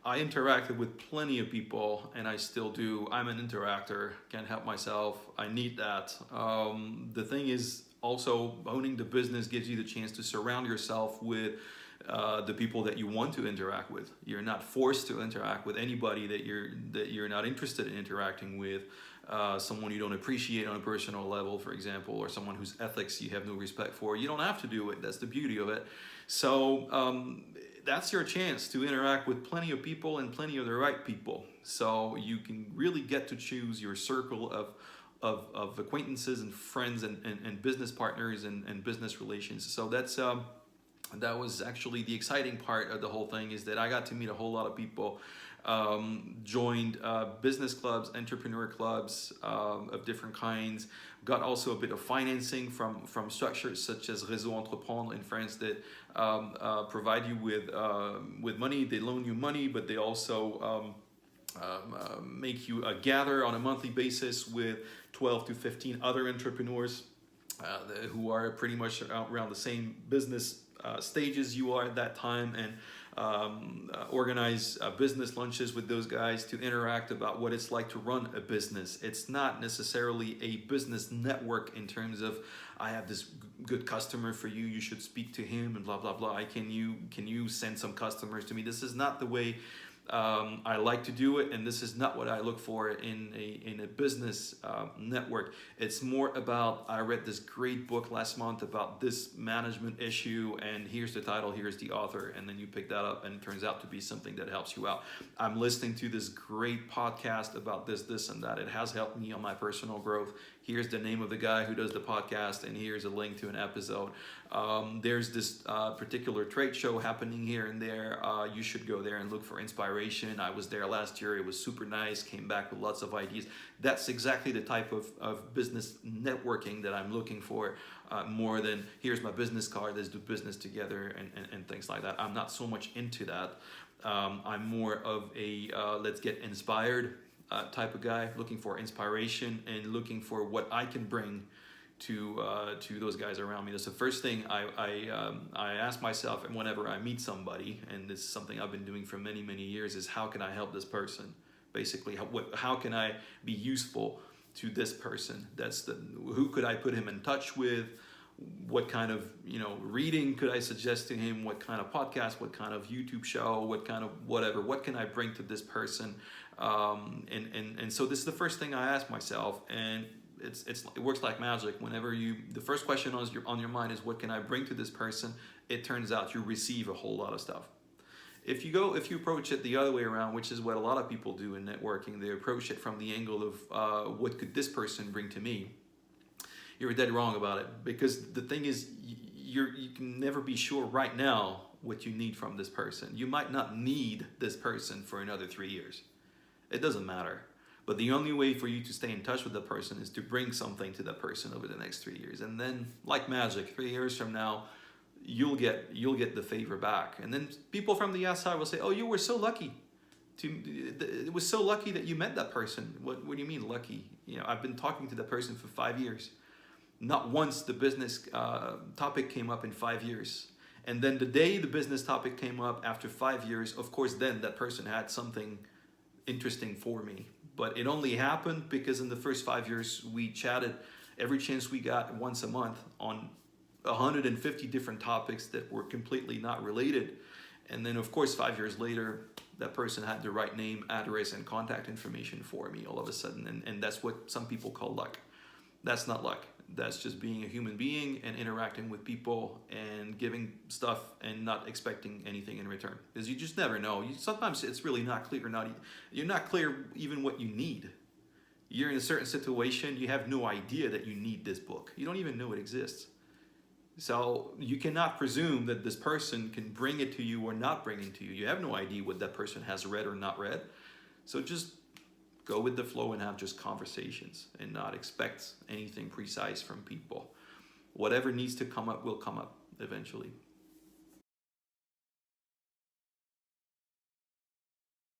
I interacted with plenty of people, and I still do. I'm an interactor, can't help myself. I need that. The thing is, also owning the business gives you the chance to surround yourself with the people that you want to interact with. You're not forced to interact with anybody that you're not interested in interacting with. Someone you don't appreciate on a personal level, for example, or someone whose ethics you have no respect for. You don't have to do it. That's the beauty of it. So that's your chance to interact with plenty of people and plenty of the right people. So you can really get to choose your circle of acquaintances and friends and business partners and business relations. So that was actually the exciting part of the whole thing, is that I got to meet a whole lot of people, joined business clubs, entrepreneur clubs of different kinds, got also a bit of financing from structures such as Réseau Entreprendre in France that provide you with money. They loan you money, but they also make you gather on a monthly basis with 12 to 15 other entrepreneurs who are pretty much around the same business stages you are at that time, and organize business lunches with those guys to interact about what it's like to run a business. It's not necessarily a business network in terms of, I have this good customer for you, you should speak to him and blah blah blah. Can you send some customers to me? This is not the way I like to do it, and this is not what I look for in a business network. It's more about, I read this great book last month about this management issue, and here's the title, here's the author, and then you pick that up and it turns out to be something that helps you out. I'm listening to this great podcast about this and that. It has helped me on my personal growth. Here's the name of the guy who does the podcast, and here's a link to an episode. There's this particular trade show happening here and there. You should go there and look for inspiration. I was there last year. It was super nice. Came back with lots of ideas. That's exactly the type of business networking that I'm looking for, more than here's my business card, let's do business together and things like that. I'm not so much into that. I'm more of a let's get inspired type of guy, looking for inspiration and looking for what I can bring to those guys around me. That's the first thing I ask myself, and whenever I meet somebody, and this is something I've been doing for many years, is how can I help this person? Basically, how can I be useful to this person? Who could I put him in touch with? What kind of reading could I suggest to him? What kind of podcast? What kind of YouTube show? What kind of whatever? What can I bring to this person? And so this is the first thing I ask myself, and it works like magic. Whenever the first question on your mind is what can I bring to this person, it turns out you receive a whole lot of stuff. If you approach it the other way around, which is what a lot of people do in networking, they approach it from the angle of what could this person bring to me, you're dead wrong about it. Because the thing is, you can never be sure right now what you need from this person. You might not need this person for another 3 years. It doesn't matter. But the only way for you to stay in touch with that person is to bring something to that person over the next 3 years. And then, like magic, 3 years from now, you'll get the favor back. And then people from the outside will say, oh, you were so lucky. It was so lucky that you met that person. What do you mean lucky? I've been talking to that person for 5 years. Not once the business topic came up in 5 years. And then the day the business topic came up after 5 years, of course, then that person had something interesting for me. But it only happened because in the first 5 years, we chatted every chance we got once a month on 150 different topics that were completely not related. And then, of course, 5 years later, that person had the right name, address, and contact information for me all of a sudden. And that's what some people call luck. That's not luck. That's just being a human being and interacting with people and giving stuff and not expecting anything in return. Because you just never know. Sometimes it's really not clear. You're not clear even what you need. You're in a certain situation. You have no idea that you need this book. You don't even know it exists. So you cannot presume that this person can bring it to you or not bring it to you. You have no idea what that person has read or not read. So just go with the flow and have just conversations and not expect anything precise from people. Whatever needs to come up will come up eventually.